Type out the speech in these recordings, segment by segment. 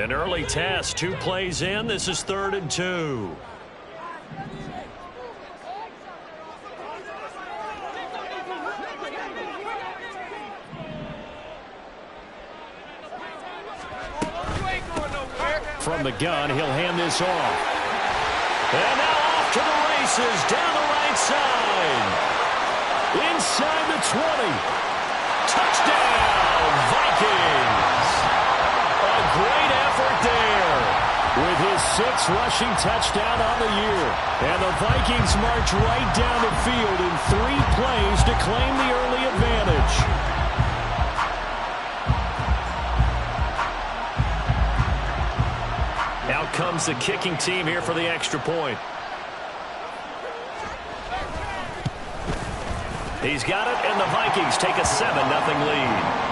An early test, 2 plays in. This is 3rd and 2. From the gun, he'll hand this off. And now off to the races, down the right side. Inside the 20. Touchdown, Vikings. A great effort there with his 6th rushing touchdown on the year. And the Vikings march right down the field in 3 plays to claim the early advantage. Out comes the kicking team here for the extra point. He's got it, and the Vikings take a 7-0 lead.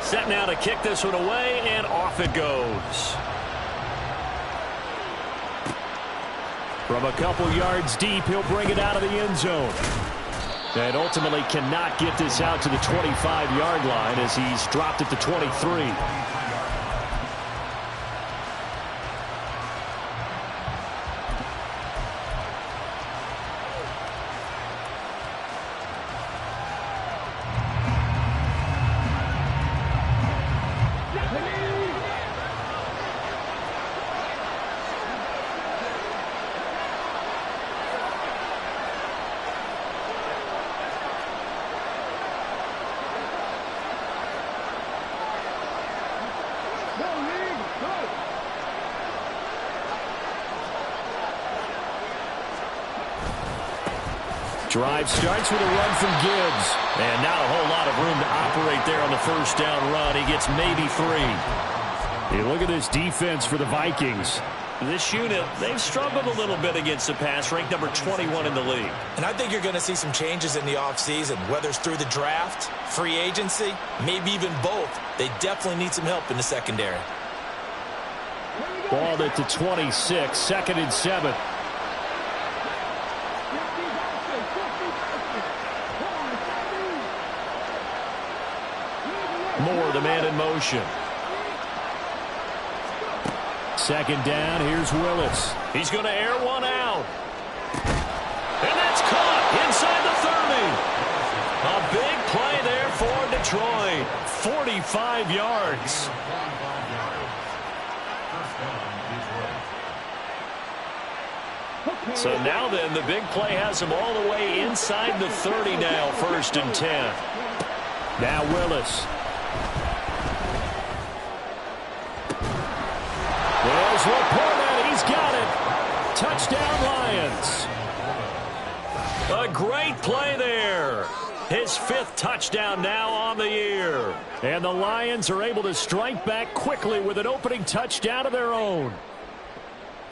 Set now to kick this one away, and off it goes. From a couple yards deep, he'll bring it out of the end zone. And ultimately cannot get this out to the 25-yard line as he's dropped at the 23. Drive starts with a run from Gibbs. And not a whole lot of room to operate there on the first down run. He gets maybe 3. Hey, look at this defense for the Vikings. This unit, they've struggled a little bit against the pass, ranked number 21 in the league. And I think you're going to see some changes in the offseason, whether it's through the draft, free agency, maybe even both. They definitely need some help in the secondary. Ball at the 26, 2nd and 7. Moore, the man in motion. 2nd down, here's Willis. He's going to air one out. And that's caught inside the 30. A big play there for Detroit. 45 yards. So now then, the big play has him all the way inside the 30 now, 1st and 10. Now Willis. There's Laporta. He's got it. Touchdown, Lions. A great play there. His 5th touchdown now on the year. And the Lions are able to strike back quickly with an opening touchdown of their own.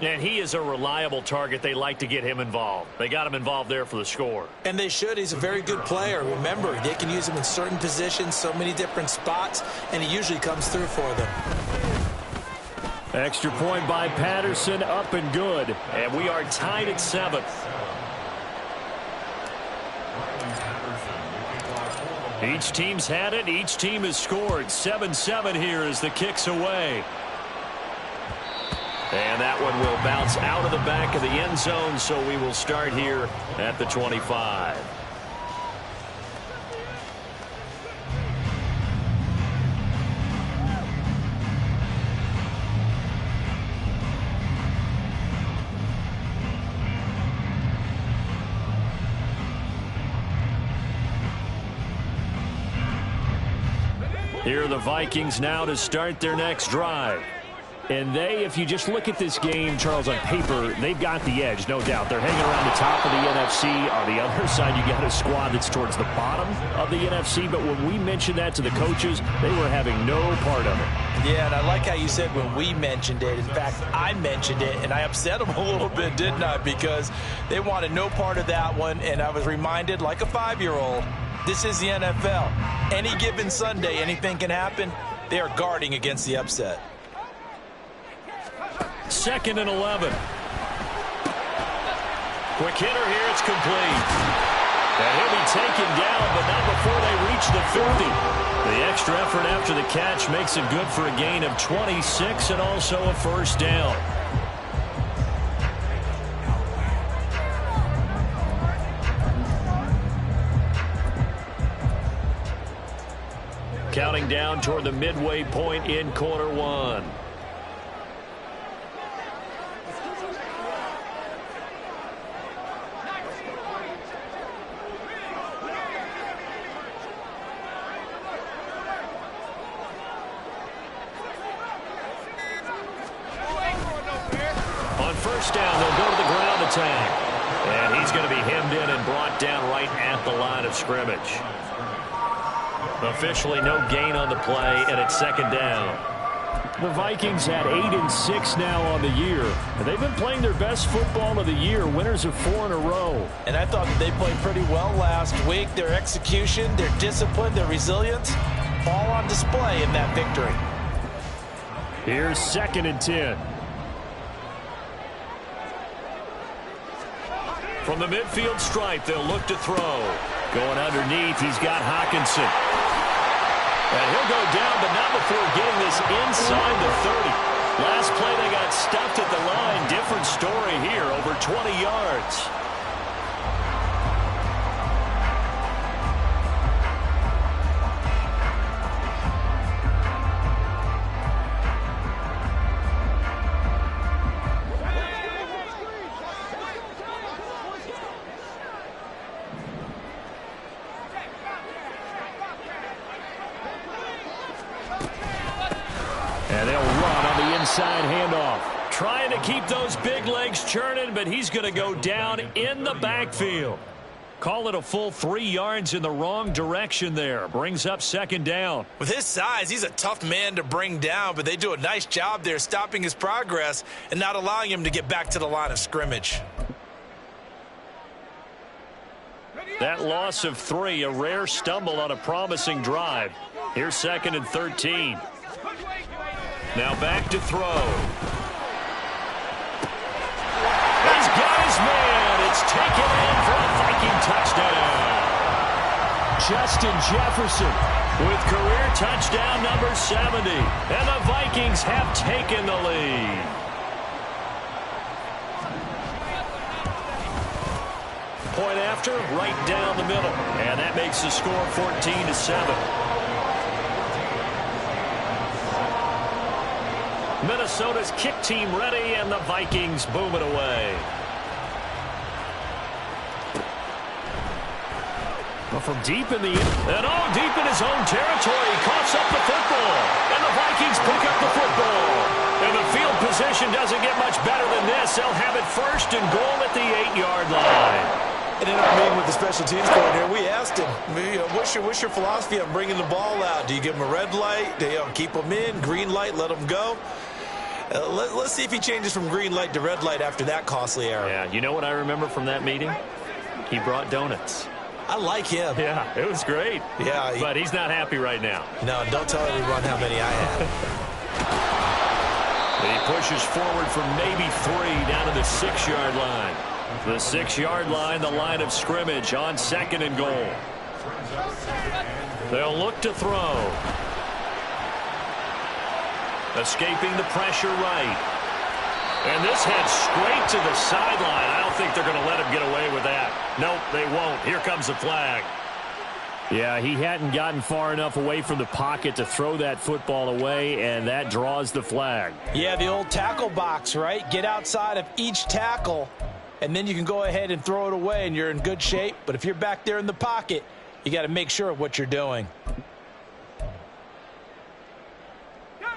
And he is a reliable target. They like to get him involved. They got him involved there for the score. And they should. He's a very good player. Remember, they can use him in certain positions, so many different spots, and he usually comes through for them. Extra point by Patterson, up and good. And we are tied at 7th. Each team's had it. Each team has scored. 7-7 here as the kick's away. And that one will bounce out of the back of the end zone, so we will start here at the 25. Here are the Vikings now to start their next drive. And if you just look at this game, Charles, on paper, they've got the edge, no doubt. They're hanging around the top of the NFC. On the other side, you got a squad that's towards the bottom of the NFC. But when we mentioned that to the coaches, they were having no part of it. Yeah, and I like how you said when we mentioned it. In fact, I mentioned it, and I upset them a little bit, didn't I? Because they wanted no part of that one, and I was reminded, like a 5-year-old, this is the NFL. Any given Sunday, anything can happen. They are guarding against the upset. 2nd and 11. Quick hitter here. It's complete. And he'll be taken down, but not before they reach the 50. The extra effort after the catch makes it good for a gain of 26 and also a first down. Counting down toward the midway point in quarter one. On first down, they'll go to the ground attack. And he's going to be hemmed in and brought down right at the line of scrimmage. Officially no gain on the play, and it's 2nd down. The Vikings had 8-6 now on the year. And they've been playing their best football of the year, winners of 4 in a row. And I thought that they played pretty well last week. Their execution, their discipline, their resilience, all on display in that victory. Here's 2nd and 10. From the midfield stripe, they'll look to throw. Going underneath, he's got Hawkinson. And he'll go down, but not before getting this inside the 30. Last play, they got stuffed at the line. Different story here, over 20 yards. And they'll run on the inside handoff. Trying to keep those big legs churning, but he's going to go down in the backfield. Call it a full 3 yards in the wrong direction there. Brings up 2nd down. With his size, he's a tough man to bring down, but they do a nice job there stopping his progress and not allowing him to get back to the line of scrimmage. That loss of 3, a rare stumble on a promising drive. Here's 2nd and 13. Now back to throw. He's got his man. It's taken in for a Viking touchdown. Justin Jefferson with career touchdown number 70. And the Vikings have taken the lead. Point after, right down the middle. And that makes the score 14-7. Minnesota's kick team ready, and the Vikings boom it away. Well, from deep in the deep in his own territory, he coughs up the football, and the Vikings pick up the football. And the field position doesn't get much better than this. They'll have it 1st and goal at the 8-yard line. And in our meeting with the special teams coordinator, we asked him, what's your philosophy on bringing the ball out? Do you give them a red light? Do you keep them in? Green light, let them go? Let's see if he changes from green light to red light after that costly error. Yeah, you know what I remember from that meeting? He brought donuts. I like him. Yeah, it was great. Yeah, but he's not happy right now. No, don't tell everyone how many I had. He pushes forward for maybe 3 down to the 6-yard line. The 6-yard line, the line of scrimmage on 2nd and goal. They'll look to throw. Escaping the pressure right. And this heads straight to the sideline. I don't think they're going to let him get away with that. Nope, they won't. Here comes the flag. Yeah, he hadn't gotten far enough away from the pocket to throw that football away, and that draws the flag. Yeah, the old tackle box, right? Get outside of each tackle, and then you can go ahead and throw it away, and you're in good shape. But if you're back there in the pocket, you got to make sure of what you're doing.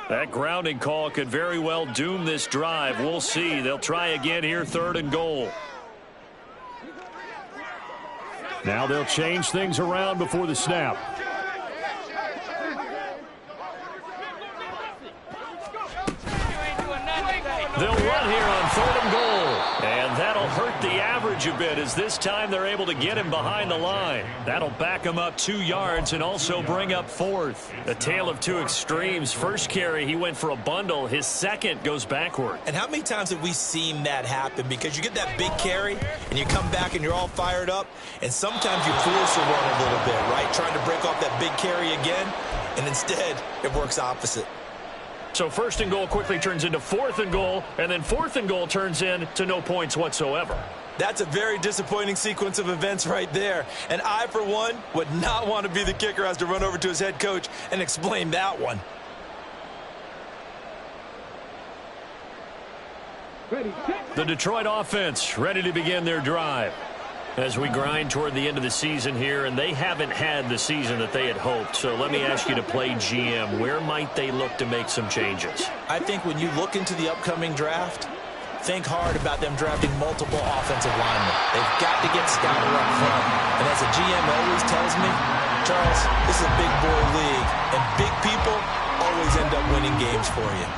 That grounding call could very well doom this drive. We'll see. They'll try again here, 3rd and goal. Now they'll change things around before the snap. They'll run here on 3rd and goal. And that'll hurt the average a bit as this time they're able to get him behind the line. That'll back him up 2 yards and also bring up 4th. A tale of two extremes. First carry, he went for a bundle. His second goes backward. And how many times have we seen that happen? Because you get that big carry and you come back and you're all fired up. And sometimes you force a run a little bit, right? Trying to break off that big carry again. And instead, it works opposite. So 1st and goal quickly turns into 4th and goal, and then 4th and goal turns into no points whatsoever. That's a very disappointing sequence of events right there. And I, for one, would not want to be the kicker who has to run over to his head coach and explain that one. The Detroit offense ready to begin their drive as we grind toward the end of the season here, and they haven't had the season that they had hoped. So let me ask you to play GM. Where might they look to make some changes? I think when you look into the upcoming draft, think hard about them drafting multiple offensive linemen. They've got to get stouter up front. And as a GM always tells me, Charles, this is a big boy league, and big people always end up winning games for you.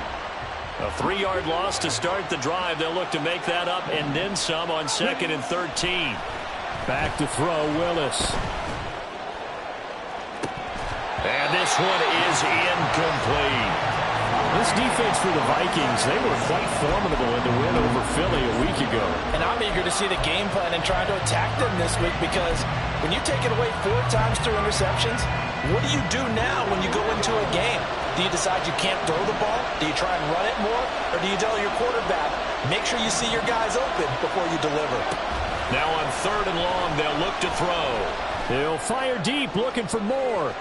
A 3-yard loss to start the drive. They'll look to make that up and then some on 2nd and 13. Back to throw, Willis. And this one is incomplete. This defense for the Vikings, they were quite formidable in the win over Philly a week ago. And I'm eager to see the game plan and trying to attack them this week, because when you take it away 4 times through interceptions, what do you do now when you go into a game? Do you decide you can't throw the ball? Do you try and run it more? Or do you tell your quarterback, make sure you see your guys open before you deliver? Now on 3rd and long, they'll look to throw. They'll fire deep, looking for more.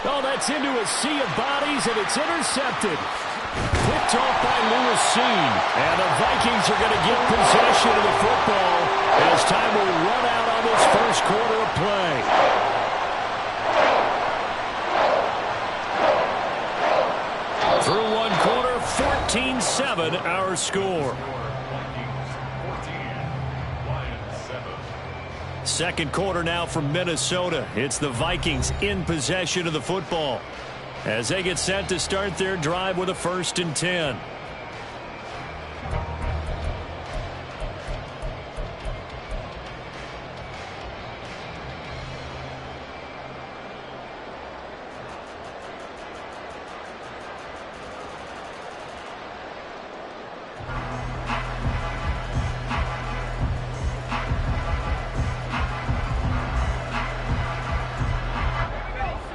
Oh, that's into a sea of bodies, and it's intercepted. Picked off by Lewis Seen. And the Vikings are going to get possession of the football as time will run out on this first quarter of play. Through one quarter, 14-7 our score. Second quarter now from Minnesota. It's the Vikings in possession of the football as they get set to start their drive with a 1st and 10.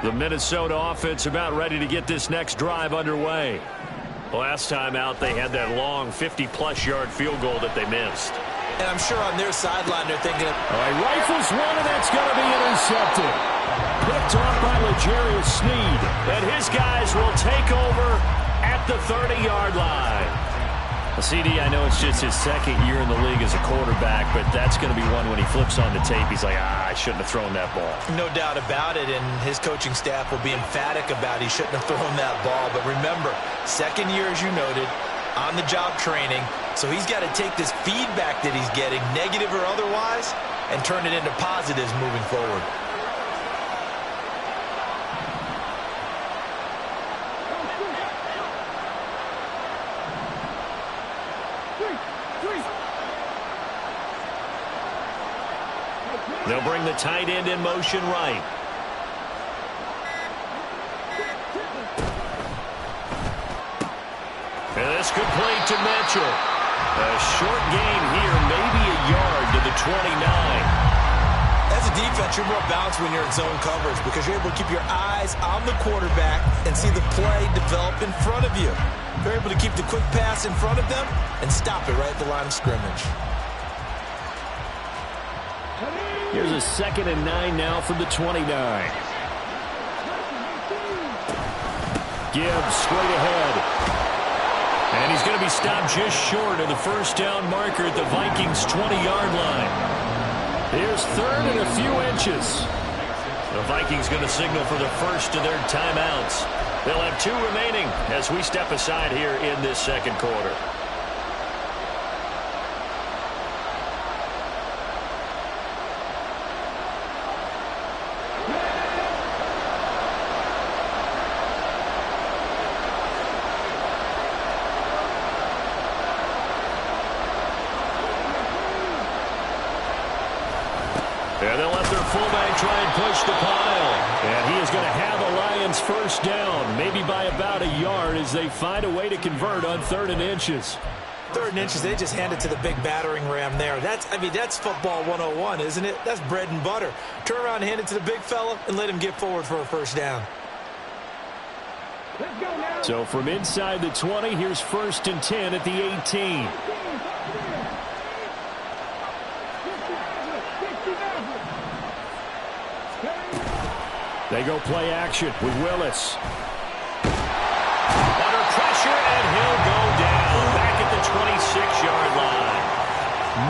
The Minnesota offense about ready to get this next drive underway. Last time out, they had that long 50-plus yard field goal that they missed. And I'm sure on their sideline they're thinking, rifles one, and that's going to be intercepted. Picked off by L'Jarius Sneed. And his guys will take over at the 30-yard line. CD, I know it's just his 2nd year in the league as a quarterback, but that's going to be one when he flips on the tape. He's like, I shouldn't have thrown that ball. No doubt about it, and his coaching staff will be emphatic about he shouldn't have thrown that ball. But remember, 2nd year, as you noted, on-the-job training, so he's got to take this feedback that he's getting, negative or otherwise, and turn it into positives moving forward. They'll bring the tight end in motion right. And this complete to Mitchell. A short gain here, maybe a yard to the 29. As a defense, you're more balanced when you're in zone coverage because you're able to keep your eyes on the quarterback and see the play develop in front of you. You're able to keep the quick pass in front of them and stop it right at the line of scrimmage. Here's a 2nd and 9 now from the 29. Gibbs straight ahead. And he's going to be stopped just short of the first down marker at the Vikings' 20-yard line. Here's 3rd and a few inches. The Vikings going to signal for the first of their timeouts. They'll have 2 remaining as we step aside here in this second quarter. And they'll let their fullback try and push the pile. And he is going to have the Lions first down, maybe by about a yard as they find a way to convert on 3rd and inches. 3rd and inches, they just hand it to the big battering ram there. That's football 101, isn't it? That's bread and butter. Turn around and hand it to the big fella and let him get forward for a first down. So from inside the 20, here's 1st and 10 at the 18. They go play action with Willis. Under pressure, and he'll go down back at the 26-yard line.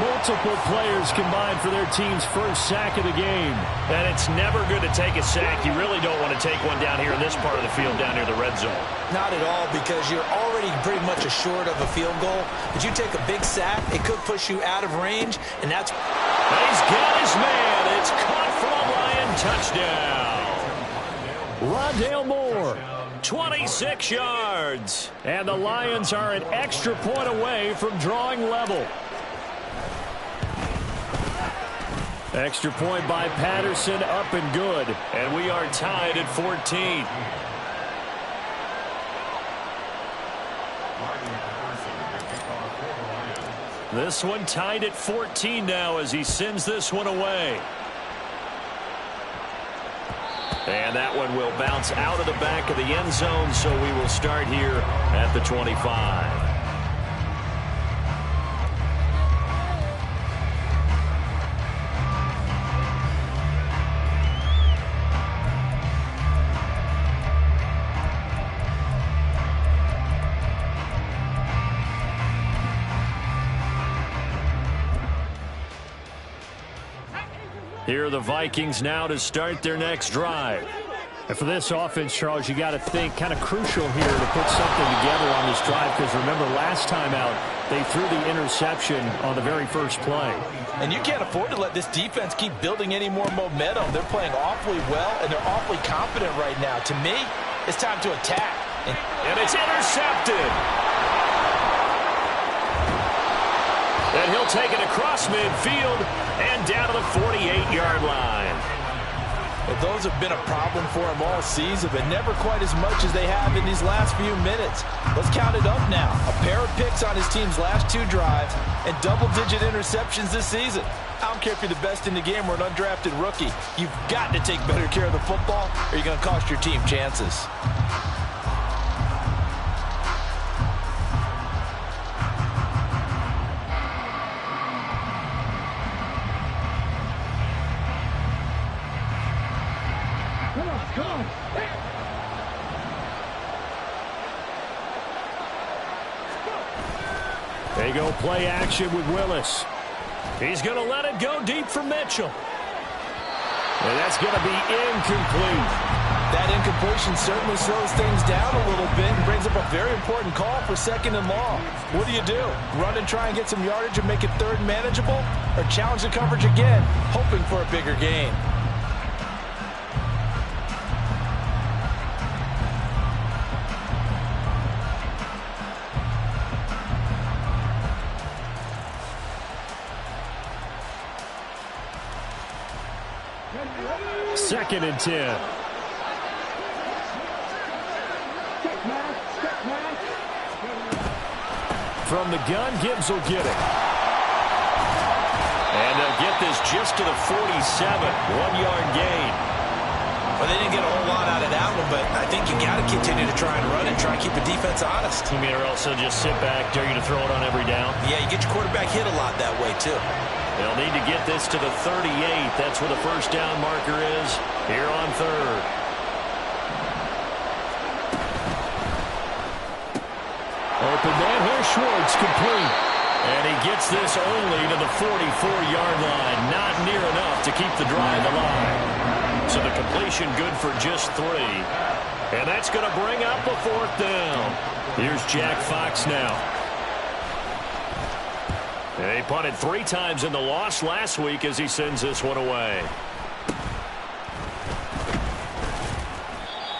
Multiple players combined for their team's first sack of the game. And it's never good to take a sack. You really don't want to take one down here in this part of the field down near the red zone. Not at all, because you're already pretty much assured of a field goal. But you take a big sack, it could push you out of range, and that's... He's got his man. It's caught for a Lion touchdown. Rondale Moore, 26 yards. And the Lions are an extra point away from drawing level. Extra point by Patterson, up and good. And we are tied at 14. This one tied at 14 now as he sends this one away. And that one will bounce out of the back of the end zone, so we will start here at the 25. Here are the Vikings now to start their next drive. And for this offense, Charles, you got to think kind of crucial here to put something together on this drive, because remember last time out they threw the interception on the very first play. And you can't afford to let this defense keep building any more momentum. They're playing awfully well, and they're awfully confident right now. To me, it's time to attack. And it's intercepted. And he'll take it across midfield and down to the 48-yard line. But those have been a problem for him all season, but never quite as much as they have in these last few minutes. Let's count it up now. A pair of picks on his team's last 2 drives and double-digit interceptions this season. I don't care if you're the best in the game or an undrafted rookie. You've got to take better care of the football or you're going to cost your team chances. They go play action with Willis. He's going to let it go deep for Mitchell. And that's going to be incomplete. That incompletion certainly slows things down a little bit and brings up a very important call for 2nd and long. What do? Run and try and get some yardage and make it 3rd manageable? Or challenge the coverage again, hoping for a bigger gain? Second and 10. From the gun, Gibbs will get it. And they'll get this just to the 47. 1-yard gain. Well, they didn't get a whole lot out of that one, but I think you got to continue to try and run and try and keep the defense honest. You mean, or else they'll just sit back, dare you to throw it on every down? Yeah, you get your quarterback hit a lot that way, too. They'll need to get this to the 38. That's where the first down marker is here on 3rd. Open man, here's Schwartz, complete. And he gets this only to the 44-yard line. Not near enough to keep the drive alive. So the completion good for just 3. And that's going to bring up the fourth down. Here's Jack Fox now. And he punted 3 times in the loss last week as he sends this one away.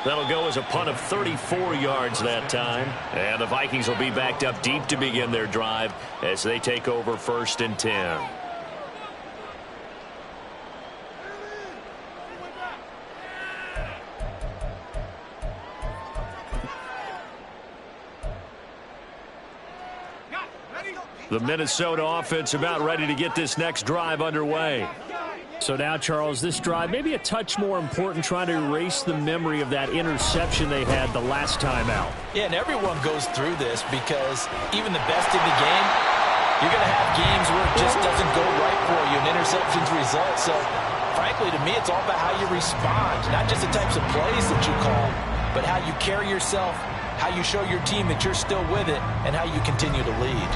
That'll go as a punt of 34 yards that time. And the Vikings will be backed up deep to begin their drive as they take over 1st and 10. The Minnesota offense about ready to get this next drive underway. So now, Charles, this drive maybe a touch more important, trying to erase the memory of that interception they had the last time out. Yeah, and everyone goes through this because even the best in the game, you're going to have games where it just doesn't go right for you, and interceptions result. So, frankly, to me, it's all about how you respond, not just the types of plays that you call, but how you carry yourself, how you show your team that you're still with it, and how you continue to lead.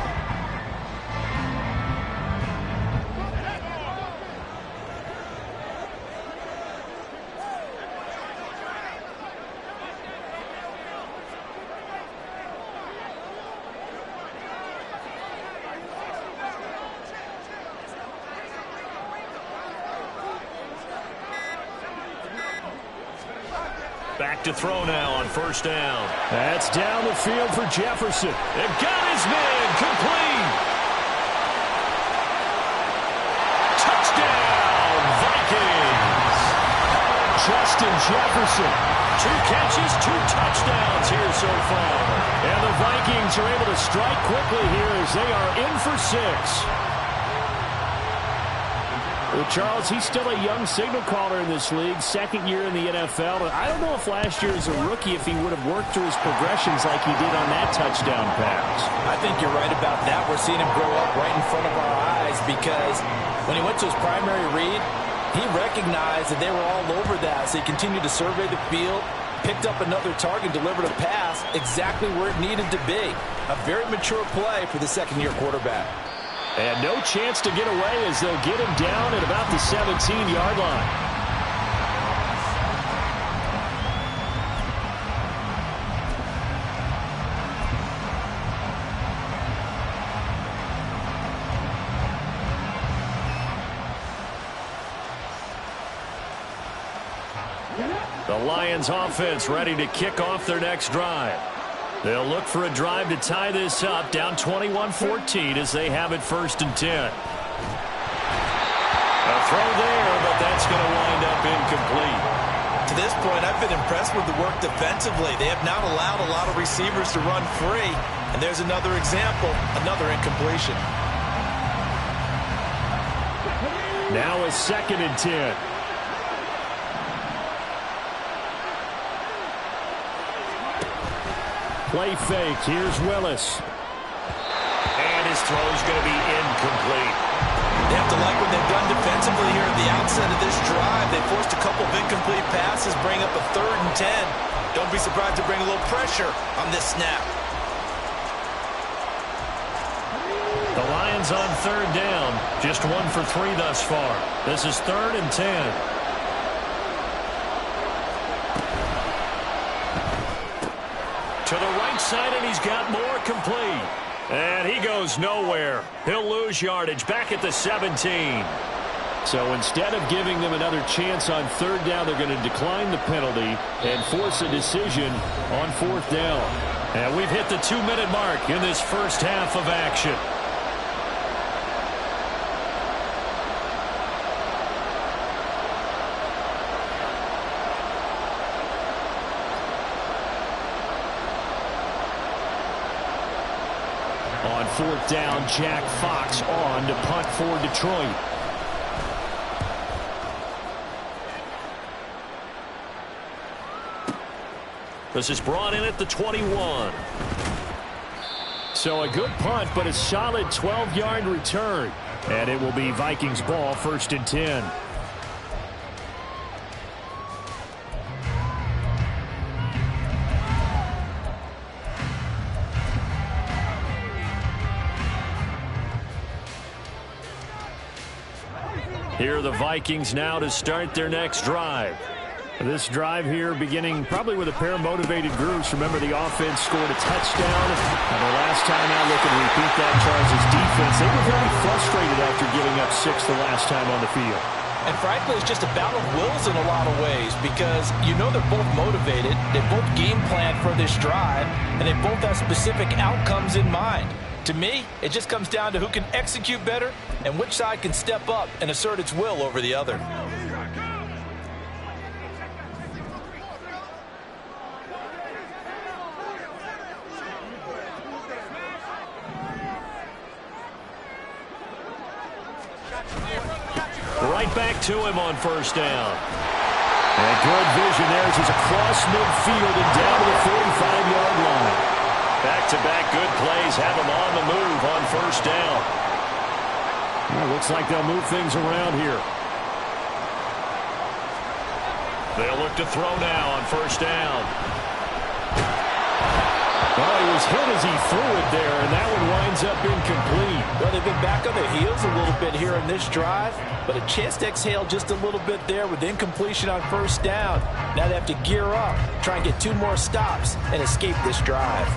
Back to throw now on 1st down. That's down the field for Jefferson. It got his man complete. Touchdown, Vikings. Justin Jefferson. 2 catches, 2 touchdowns here so far. And the Vikings are able to strike quickly here as they are in for 6. Well, Charles, he's still a young signal caller in this league, 2nd year in the NFL. And I don't know if last year as a rookie if he would have worked through his progressions like he did on that touchdown pass. I think you're right about that. We're seeing him grow up right in front of our eyes because when he went to his primary read, he recognized that they were all over that. So he continued to survey the field, picked up another target, delivered a pass exactly where it needed to be. A very mature play for the 2nd-year quarterback. And no chance to get away as they'll get him down at about the 17-yard line. The Lions offense ready to kick off their next drive. They'll look for a drive to tie this up, down 21-14 as they have it 1st and 10. A throw there, but that's going to wind up incomplete. To this point, I've been impressed with the work defensively. They have not allowed a lot of receivers to run free. And there's another example, another incompletion. Now a 2nd and 10. Play fake. Here's Willis. And his throw's going to be incomplete. They have to like what they've done defensively here at the outset of this drive. They forced a couple of incomplete passes, bring up a 3rd and 10. Don't be surprised to bring a little pressure on this snap. The Lions on 3rd down. Just 1 for 3 thus far. This is 3rd and 10. To the right side, and he's got more complete. And he goes nowhere. He'll lose yardage back at the 17. So instead of giving them another chance on 3rd down, they're going to decline the penalty and force a decision on 4th down. And we've hit the 2-minute mark in this first half of action. On 4th down, Jack Fox on to punt for Detroit. This is brought in at the 21. So a good punt, but a solid 12-yard return. And it will be Vikings ball, 1st and 10. Here are the Vikings now to start their next drive. This drive here beginning probably with a pair of motivated groups. Remember, the offense scored a touchdown. And the last time out, they can repeat that. Chargers defense, they were very frustrated after giving up 6 the last time on the field. And frankly, it's just a battle of wills in a lot of ways because you know they're both motivated. They both game planned for this drive, and they both have specific outcomes in mind. To me, it just comes down to who can execute better and which side can step up and assert its will over the other. Right back to him on first down. And good vision there as he's across midfield and down to the 45-yard line. Back-to-back good plays have him on the move on first down. Well, looks like they'll move things around here. They'll look to throw now on first down. Oh, he was hit as he threw it there, and that one winds up incomplete. Well, they've been back on their heels a little bit here in this drive, but a chance to exhale just a little bit there with incompletion on first down. Now they have to gear up, try and get 2 more stops, and escape this drive.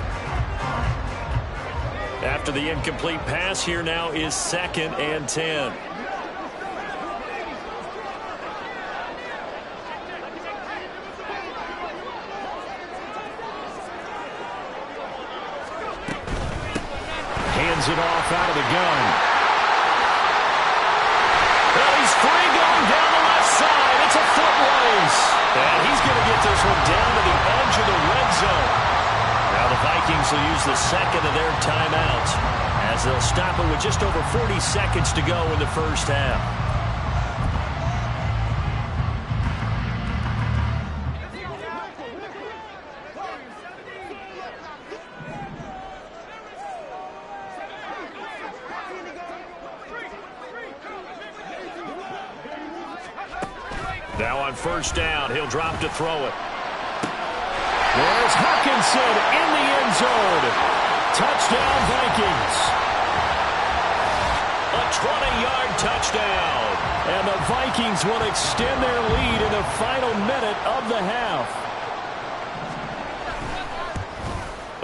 After the incomplete pass, here now is 2nd and 10. Hands it off out of the gun. Well, he's free going down the left side. It's a foot race. And he's going to get this one down to the edge of the red zone. Now the Vikings will use the second of their timeouts as they'll stop it with just over 40 seconds to go in the first half. Now on first down, he'll drop to throw it. There's Hawkinson in the end zone. Touchdown, Vikings. A 20-yard touchdown. And the Vikings will extend their lead in the final minute of the half.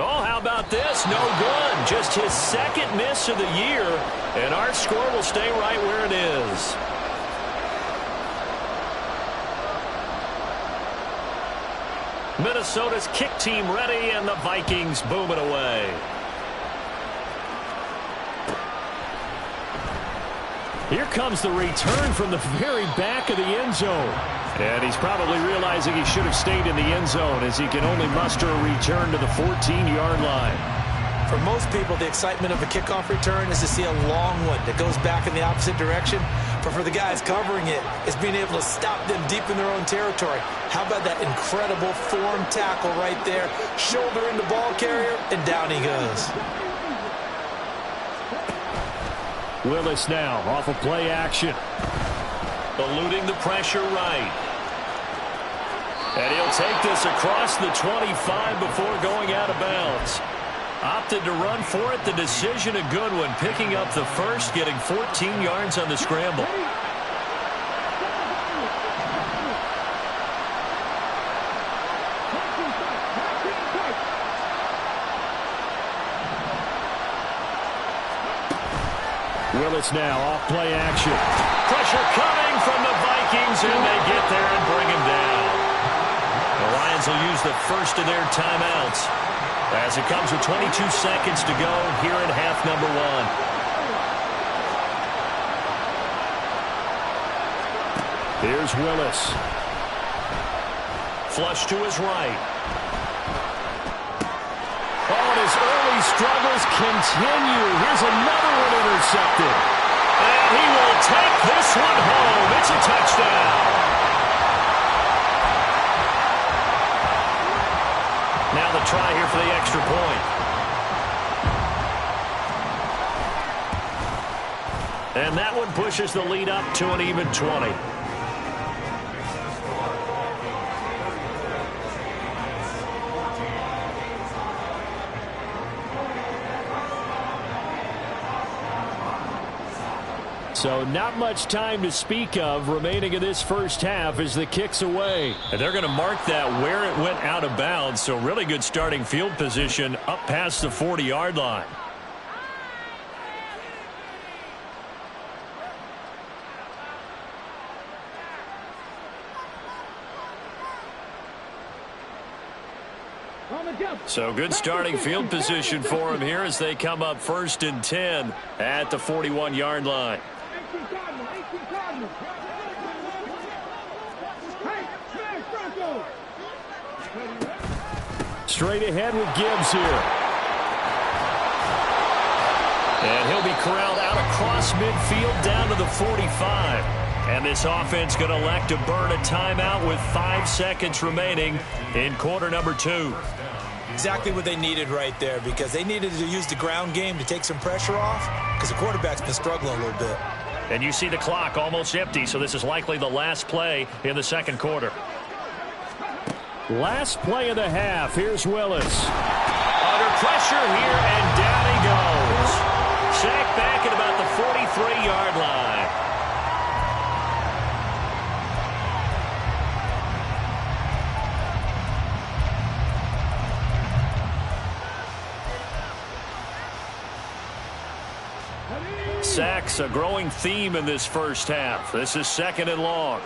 Oh, how about this? No good. Just his 2nd miss of the year. And our score will stay right where it is. Minnesota's kick team ready, and the Vikings boom it away. Here comes the return from the very back of the end zone. And he's probably realizing he should have stayed in the end zone as he can only muster a return to the 14-yard line. For most people, the excitement of a kickoff return is to see a long one that goes back in the opposite direction. But for the guys covering it, it's being able to stop them deep in their own territory. How about that incredible form tackle right there? Shoulder in the ball carrier, and down he goes. Willis now off of play action. Eluding the pressure right. And he'll take this across the 25 before going out of bounds. Opted to run for it. The decision a good one. Picking up the first, getting 14 yards on the scramble. Willis now off play action. Pressure coming from the Vikings, and they get there and bring him down. The Lions will use the first of their timeouts as it comes with 22 seconds to go here in half number 1. Here's Willis. Flush to his right. Oh, and his early struggles continue. Here's another one intercepted. And he will take this one home. It's a touchdown. Now the try here for the extra point. And that one pushes the lead up to an even 20. So not much time to speak of remaining in this first half as the kick's away. And they're going to mark that where it went out of bounds. So really good starting field position up past the 40-yard line. So good starting field position for him here as they come up 1st and 10 at the 41-yard line. Straight ahead with Gibbs here. And he'll be corralled out across midfield down to the 45. And this offense going to elect to burn a timeout with 5 seconds remaining in quarter number 2. Exactly what they needed right there, because they needed to use the ground game to take some pressure off because the quarterback's been struggling a little bit. And you see the clock almost empty, so this is likely the last play in the second quarter. Last play of the half. Here's Willis. Under pressure here, and down he goes. Sacked back at about the 43-yard line. Sacks, a growing theme in this first half. This is 2nd and long.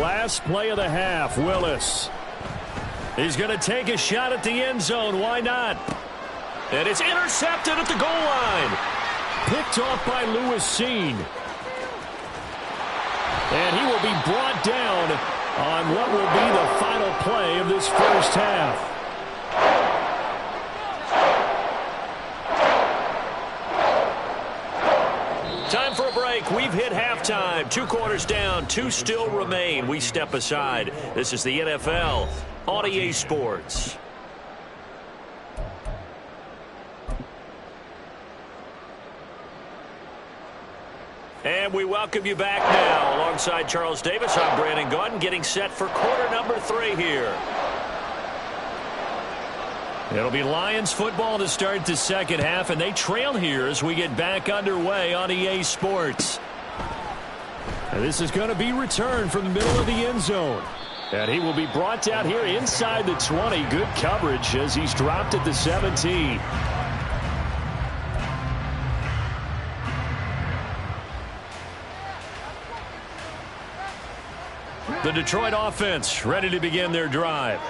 Last play of the half, Willis. He's going to take a shot at the end zone. Why not? And it's intercepted at the goal line. Picked off by Lewis Seen. And he will be brought down on what will be the final play of this first half. Time for a break. We've hit halftime. 2 quarters down. 2 still remain. We step aside. This is the NFL on EA Sports. And we welcome you back now. Alongside Charles Davis, I'm Brandon Gaudin, getting set for quarter number 3 here. It'll be Lions football to start the second half, and they trail here as we get back underway on EA Sports. And this is going to be returned from the middle of the end zone. And he will be brought down here inside the 20. Good coverage as he's dropped at the 17. The Detroit offense ready to begin their drive.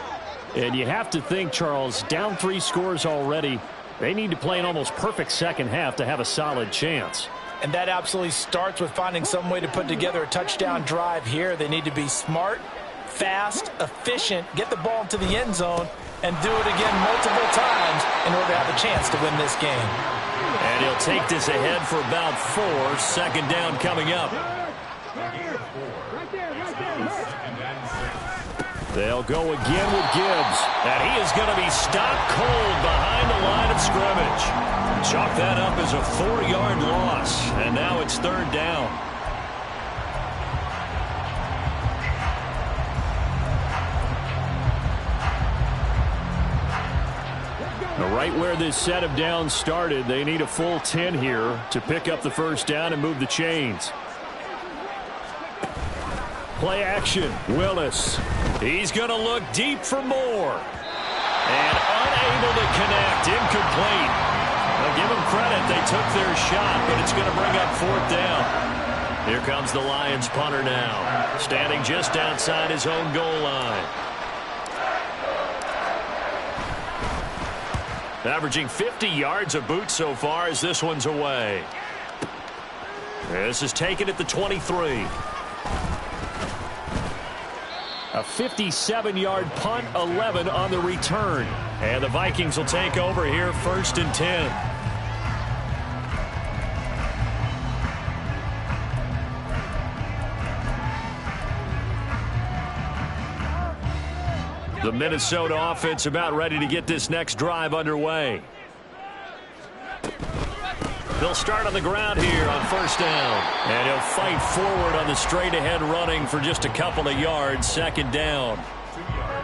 And you have to think, Charles, down 3 scores already. They need to play an almost perfect second half to have a solid chance. And that absolutely starts with finding some way to put together a touchdown drive here. They need to be smart, fast, efficient, get the ball into the end zone, and do it again multiple times in order to have a chance to win this game. And he'll take this ahead for about 4. 2nd down coming up. They'll go again with Gibbs. And he is going to be stopped cold behind the line of scrimmage. Chalk that up as a 4-yard loss. And now it's 3rd down. Right where this set of downs started, they need a full 10 here to pick up the first down and move the chains. Play action, Willis. He's going to look deep for more. And unable to connect, incomplete. Now give them credit, they took their shot, but it's going to bring up 4th down. Here comes the Lions punter now, standing just outside his own goal line. Averaging 50 yards a boot so far as this one's away. This is taken at the 23. A 57-yard punt, 11 on the return. And the Vikings will take over here 1st and 10. The Minnesota offense about ready to get this next drive underway. They'll start on the ground here on first down. And he'll fight forward on the straight-ahead running for just a couple of yards, second down.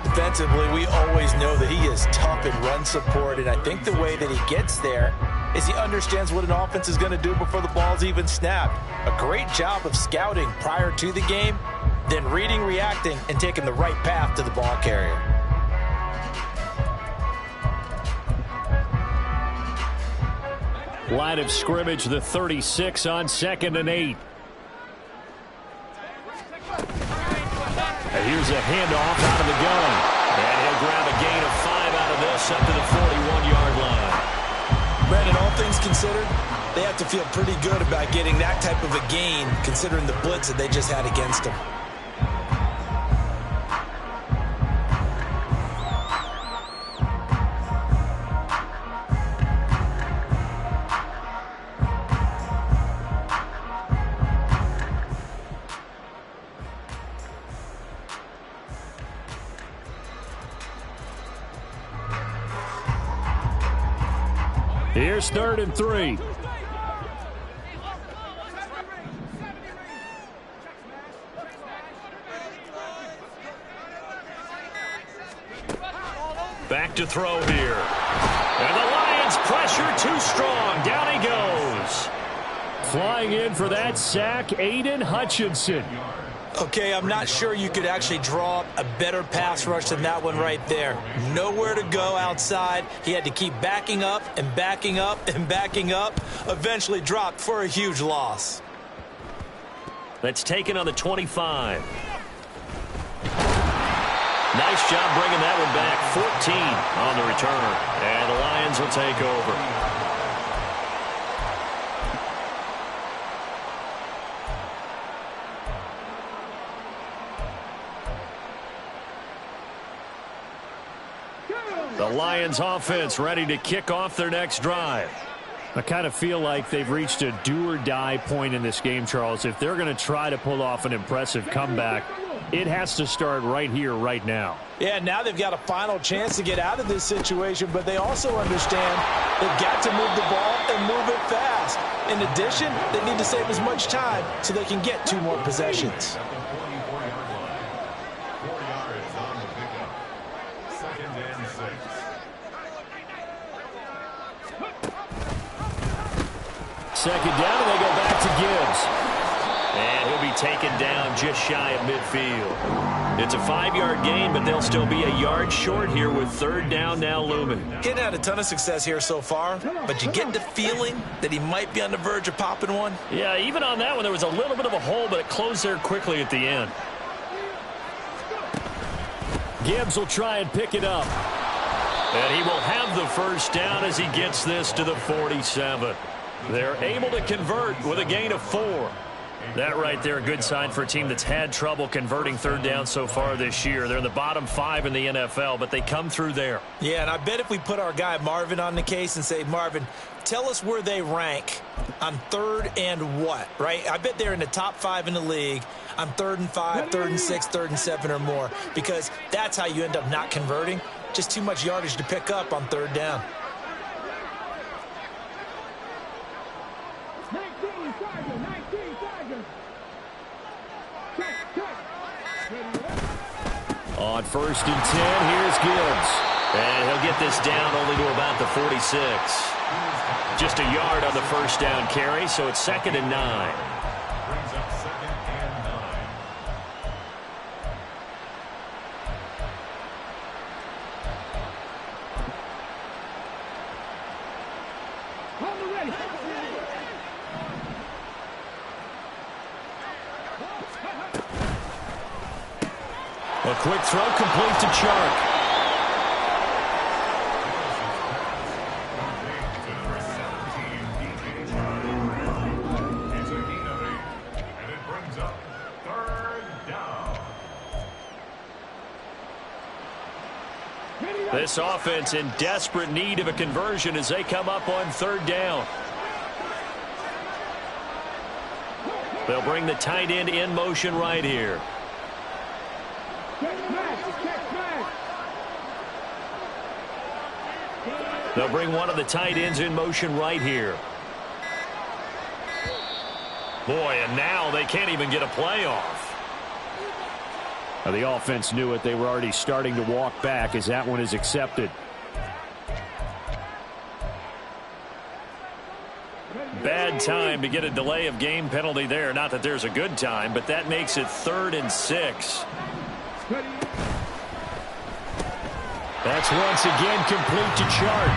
Defensively, we always know that he is tough in run support, and I think the way that he gets there is he understands what an offense is going to do before the ball's even snapped. A great job of scouting prior to the game, then reading, reacting, and taking the right path to the ball carrier. Line of scrimmage, the 36 on 2nd and 8. And here's a handoff out of the gun. And he'll grab a gain of 5 out of this up to the 41-yard line. Brandon, all things considered, they have to feel pretty good about getting that type of a gain considering the blitz that they just had against them. Here's 3rd and 3. Back to throw here. And the Lions pressure too strong. Down he goes. Flying in for that sack, Aiden Hutchinson. Okay, I'm not sure you could actually draw up a better pass rush than that one right there. Nowhere to go outside. He had to keep backing up and backing up and backing up. Eventually dropped for a huge loss. That's taken on the 25. Nice job bringing that one back. 14 on the return. And the Lions will take over. The Lions offense ready to kick off their next drive. I kind of feel like they've reached a do-or-die point in this game, Charles. If they're going to try to pull off an impressive comeback, it has to start right here, right now. Yeah, now they've got a final chance to get out of this situation, but they also understand they've got to move the ball and move it fast. In addition, they need to save as much time so they can get 2 more possessions. Second down, and they go back to Gibbs. And he'll be taken down just shy of midfield. It's a 5-yard gain, but they'll still be a yard short here with 3rd down now looming. Getting had a ton of success here so far, but you get the feeling that he might be on the verge of popping one. Yeah, even on that one, there was a little bit of a hole, but it closed there quickly at the end. Gibbs will try and pick it up. And he will have the first down as he gets this to the 47. They're able to convert with a gain of 4. That right there, a good sign for a team that's had trouble converting 3rd down so far this year. They're in the bottom 5 in the NFL, but they come through there. Yeah, and I bet if we put our guy Marvin on the case and say, Marvin, tell us where they rank on 3rd and what, right? I bet they're in the top 5 in the league on 3rd and 5, 3rd and 6, 3rd and 7 or more, because that's how you end up not converting. Just too much yardage to pick up on 3rd down. On 1st and 10, here's Gibbs. And he'll get this down only to about the 46. Just a yard on the first down carry, so it's 2nd and 9. A quick throw complete to Chark. This offense in desperate need of a conversion as they come up on 3rd down. They'll bring the tight end in motion right here. They'll bring one of the tight ends in motion right here. Boy, and now they can't even get a playoff. The offense knew it. They were already starting to walk back as that one is accepted. Bad time to get a delay of game penalty there. Not that there's a good time, but that makes it 3rd and 6. That's once again complete to Chark.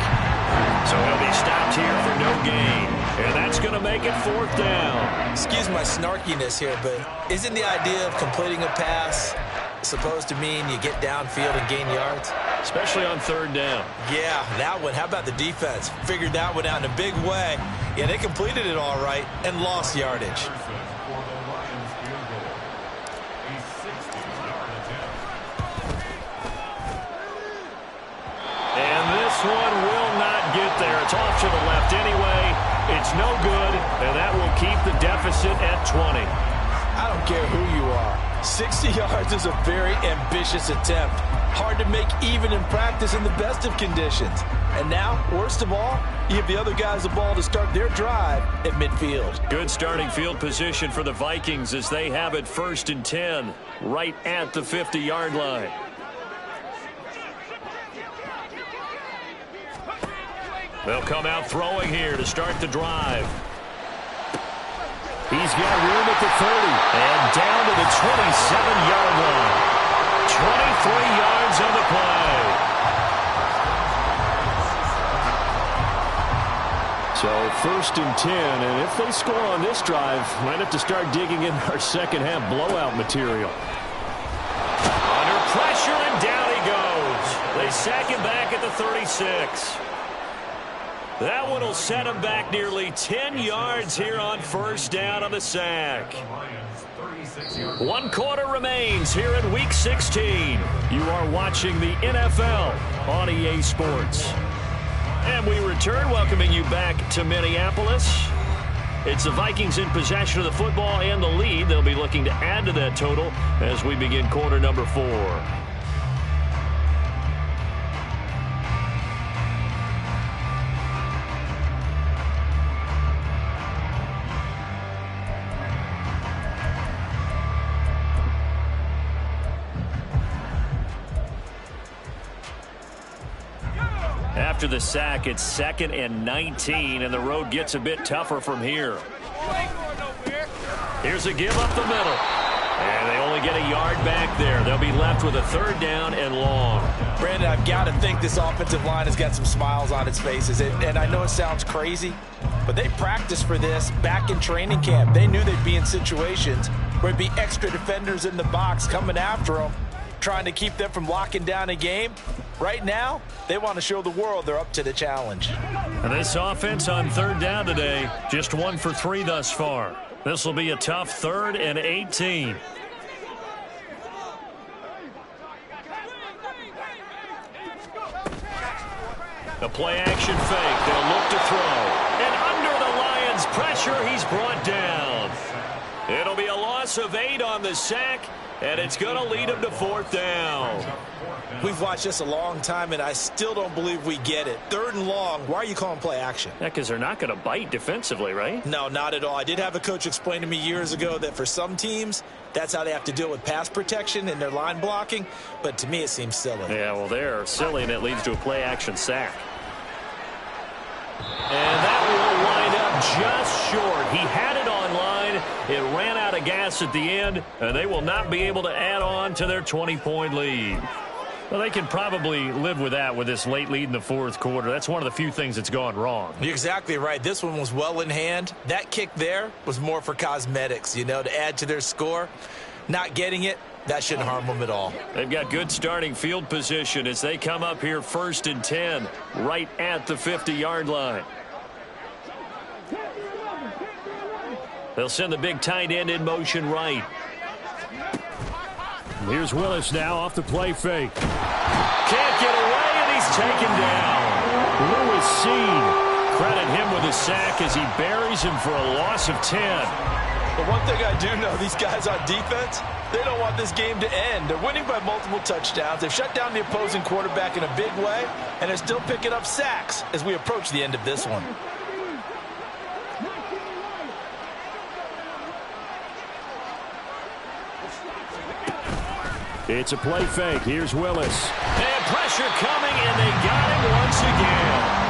So he'll be stopped here for no gain. And that's going to make it 4th down. Excuse my snarkiness here, but isn't the idea of completing a pass supposed to mean you get downfield and gain yards? Especially on 3rd down. Yeah, that one. How about the defense? Figured that one out in a big way. Yeah, they completed it all right and lost yardage. And this one will not get there. It's off to the left anyway. It's no good, and that will keep the deficit at 20. I don't care who you are. 60 yards is a very ambitious attempt. Hard to make even in practice in the best of conditions. And now, worst of all, you give the other guys the ball to start their drive at midfield. Good starting field position for the Vikings as they have it 1st and 10, right at the 50-yard line. They'll come out throwing here to start the drive. He's got room at the 30 and down to the 27-yard line. 23 yards on the play. So 1st and 10, and if they score on this drive, might have to start digging in our second-half blowout material. Under pressure, and down he goes. They sack him back at the 36. That one will set him back nearly 10 yards here on 1st down on the sack. 1 quarter remains here in Week 16. You are watching the NFL on EA Sports. And we return, welcoming you back to Minneapolis. It's the Vikings in possession of the football and the lead. They'll be looking to add to that total as we begin quarter number 4. After the sack, it's 2nd and 19, and the road gets a bit tougher from here. Here's a give up the middle. And they only get a yard back there. They'll be left with a 3rd down and long. Brandon, I've got to think this offensive line has got some smiles on its faces. And I know it sounds crazy, but they practiced for this back in training camp. They knew they'd be in situations where there'd be extra defenders in the box coming after them, trying to keep them from locking down a game. Right now, they want to show the world they're up to the challenge. And this offense on 3rd down today, just 1 for 3 thus far. This will be a tough 3rd and 18. A play-action fake. They'll look to throw. And under the Lions' pressure, he's brought down. It'll be a loss of 8 on the sack, and it's going to lead him to 4th down. We've watched this a long time, and I still don't believe we get it. 3rd and long, why are you calling play action? Yeah, because they're not going to bite defensively, right? No, not at all. I did have a coach explain to me years ago that for some teams, that's how they have to deal with pass protection and their line blocking. But to me, it seems silly. Yeah, well, they're silly, and it leads to a play-action sack. And that will wind up just short. He had it on line. It ran out of gas at the end, and they will not be able to add on to their 20-point lead. Well, they can probably live with that with this late lead in the 4th quarter. That's one of the few things that's gone wrong. You're exactly right. This one was well in hand. That kick there was more for cosmetics, you know, to add to their score. Not getting it, that shouldn't harm them at all. They've got good starting field position as they come up here 1st and 10, right at the 50-yard line. They'll send the big tight end in motion right. Here's Willis now off the play fake. Can't get away, and he's taken down. Lewis Seen. Credit him with a sack as he buries him for a loss of 10. But one thing I do know, these guys on defense, they don't want this game to end. They're winning by multiple touchdowns. They've shut down the opposing quarterback in a big way, and they're still picking up sacks as we approach the end of this one. It's a play fake. Here's Willis. And pressure coming, and they got him once again.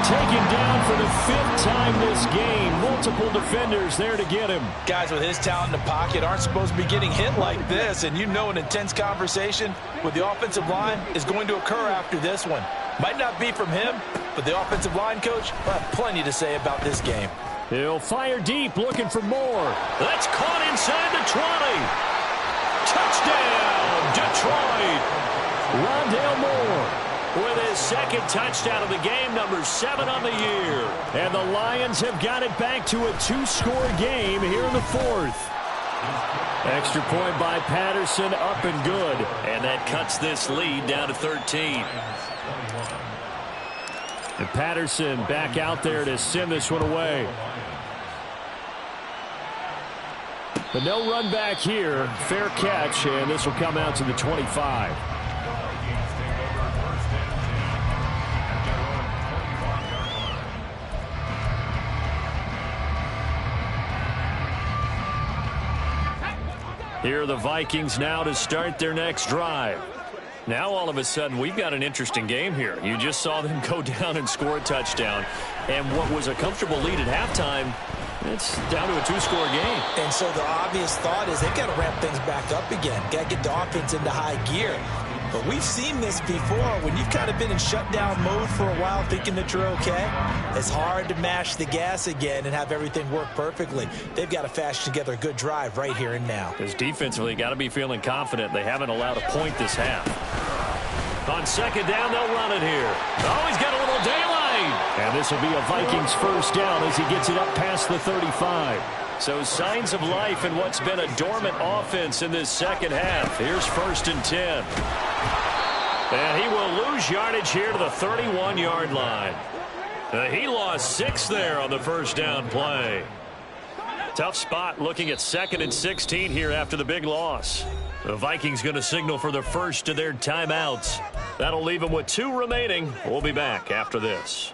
Taken down for the 5th time this game. Multiple defenders there to get him. Guys with his talent in the pocket aren't supposed to be getting hit like this, and you know an intense conversation with the offensive line is going to occur after this one. Might not be from him, but the offensive line coach will have plenty to say about this game. He'll fire deep, looking for more. That's caught inside the 20. Touchdown, Detroit. Rondale Moore with his 2nd touchdown of the game, number 7 on the year. And the Lions have got it back to a 2-score game here in the 4th. Extra point by Patterson, up and good. And that cuts this lead down to 13. And Patterson back out there to send this one away. But no run back here. Fair catch, and this will come out to the 25. Here are the Vikings now to start their next drive. Now all of a sudden we've got an interesting game here. You just saw them go down and score a touchdown. And what was a comfortable lead at halftime, it's down to a 2-score game. And so the obvious thought is they've got to ramp things back up again. Got to get the offense into high gear. But we've seen this before. When you've kind of been in shutdown mode for a while thinking that you're okay, it's hard to mash the gas again and have everything work perfectly. They've got to fashion together a good drive right here and now. Because defensively, got to be feeling confident. They haven't allowed a point this half. On 2nd down, they'll run it here. Oh, he's got a little daylight. And this will be a Vikings 1st down as he gets it up past the 35. So signs of life in what's been a dormant offense in this 2nd half. Here's 1st and 10. And he will lose yardage here to the 31-yard line. He lost 6 there on the 1st down play. Tough spot looking at 2nd and 16 here after the big loss. The Vikings going to signal for the first of their timeouts. That'll leave them with 2 remaining. We'll be back after this.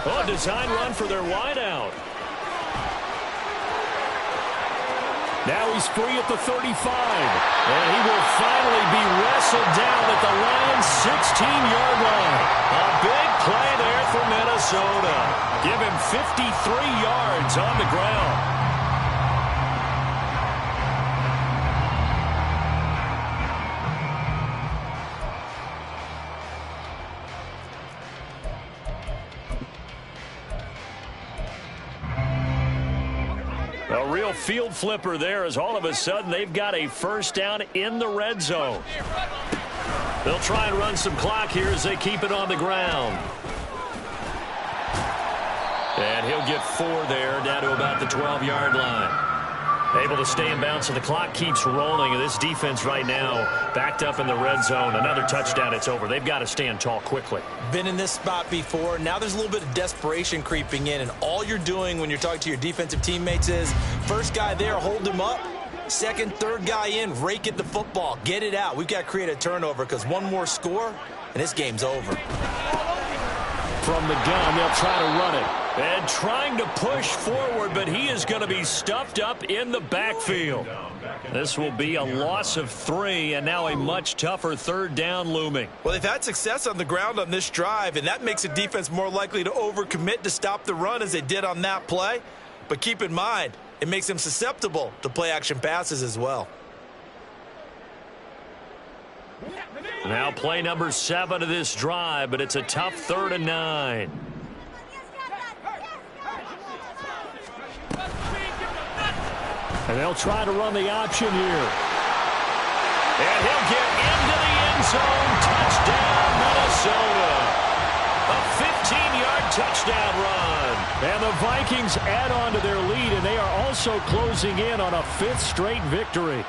Oh, design run for their wideout. Now he's free at the 35. And he will finally be wrestled down at the Lions' 16-yard line. A big play there for Minnesota. Give him 53 yards on the ground. A real field flipper there as all of a sudden they've got a 1st down in the red zone. They'll try and run some clock here as they keep it on the ground. And he'll get 4 there down to about the 12-yard line. Able to stay in bounds, so the clock keeps rolling. And this defense right now backed up in the red zone. Another touchdown, it's over. They've got to stand tall quickly. Been in this spot before. Now there's a little bit of desperation creeping in, and all you're doing when you're talking to your defensive teammates is first guy there, hold him up. 2nd, 3rd guy in, rake at the football. Get it out. We've got to create a turnover because one more score, and this game's over. From the gun, they'll try to run it. And trying to push forward, but he is going to be stuffed up in the backfield. This will be a loss of 3, and now a much tougher 3rd down looming. Well, they've had success on the ground on this drive, and that makes a defense more likely to overcommit to stop the run as they did on that play. But keep in mind, it makes them susceptible to play-action passes as well. Now play number 7 of this drive, but it's a tough 3rd and 9. And they'll try to run the option here. And he'll get into the end zone. Touchdown, Minnesota. A 15-yard touchdown run. And the Vikings add on to their lead, and they are also closing in on a 5th straight victory.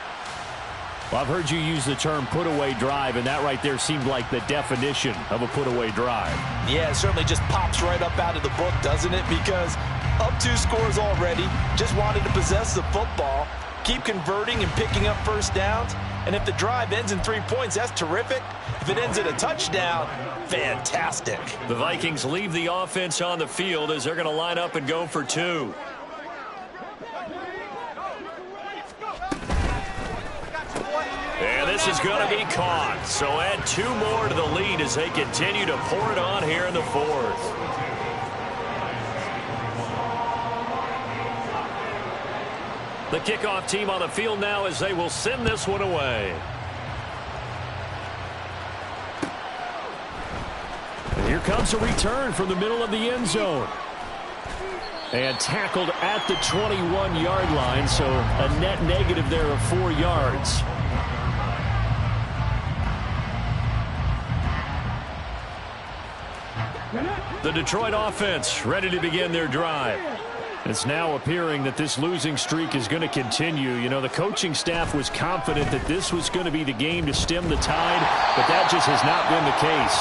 Well, I've heard you use the term put-away drive, and that right there seemed like the definition of a put-away drive. Yeah, it certainly just pops right up out of the book, doesn't it? Because up 2 scores already, just wanted to possess the football, keep converting and picking up first downs. And if the drive ends in 3 points, that's terrific. If it ends in a touchdown, fantastic. The Vikings leave the offense on the field as they're going to line up and go for 2. And this is going to be caught. So add 2 more to the lead as they continue to pour it on here in the 4th. The kickoff team on the field now as they will send this one away. And here comes a return from the middle of the end zone. And tackled at the 21-yard line, so a net negative there of 4 yards. The Detroit offense ready to begin their drive. It's now appearing that this losing streak is going to continue. You know, the coaching staff was confident that this was going to be the game to stem the tide, but that just has not been the case.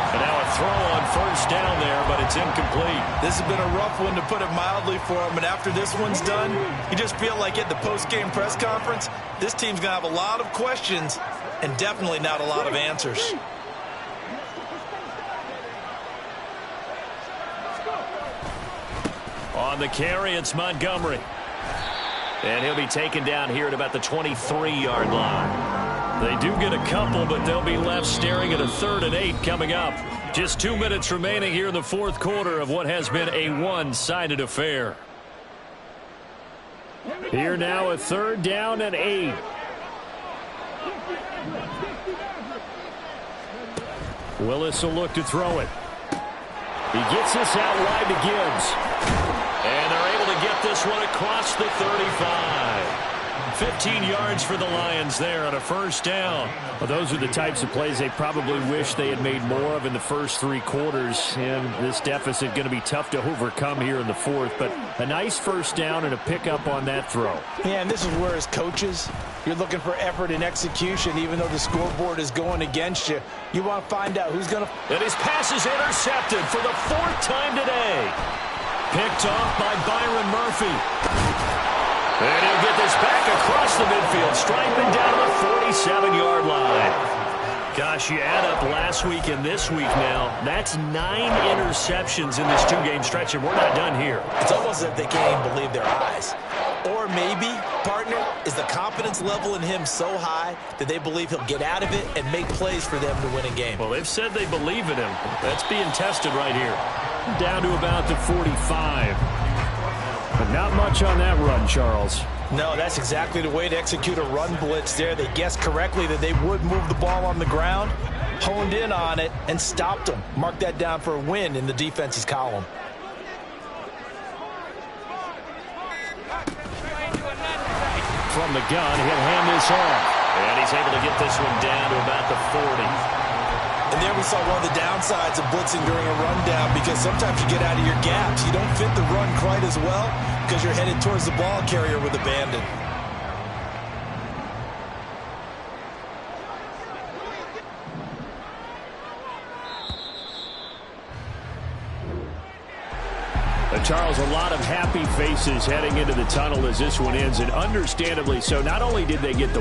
And now a throw on first down there, but it's incomplete. This has been a rough one, to put it mildly, for him. And after this one's done, you just feel like at the post-game press conference, this team's going to have a lot of questions and definitely not a lot of answers. On the carry, it's Montgomery. And he'll be taken down here at about the 23-yard line. They do get a couple, but they'll be left staring at a 3rd and 8 coming up. Just 2 minutes remaining here in the 4th quarter of what has been a one-sided affair. Here now a 3rd down and 8. Willis will look to throw it. He gets this out wide to Gibbs. And they're able to get this one across the 35. 15 yards for the Lions there on a first down. Well, those are the types of plays they probably wish they had made more of in the first 3 quarters. And this deficit going to be tough to overcome here in the 4th. But a nice first down and a pickup on that throw. Yeah, and this is where, as coaches, you're looking for effort and execution. Even though the scoreboard is going against you, you want to find out who's going to... And his pass is intercepted for the 4th time today. Picked off by Byron Murphy. And he'll get this back across the midfield, striping down to the 47-yard line. Gosh, you add up last week and this week now, that's 9 interceptions in this 2-game stretch, and we're not done here. It's almost as if they can't even believe their eyes. Or maybe, partner, is the confidence level in him so high that they believe he'll get out of it and make plays for them to win a game. Well, they've said they believe in him. That's being tested right here. Down to about the 45. But not much on that run, Charles. No, that's exactly the way to execute a run blitz there. They guessed correctly that they would move the ball on the ground, honed in on it, and stopped them. Mark that down for a win in the defense's column. From the gun, he'll hand this off. And he's able to get this one down to about the 40. And there we saw one of the downsides of blitzing during a rundown, because sometimes you get out of your gaps. You don't fit the run quite as well because you're headed towards the ball carrier with abandon. Charles, a lot of happy faces heading into the tunnel as this one ends, and understandably so. Not only did they get the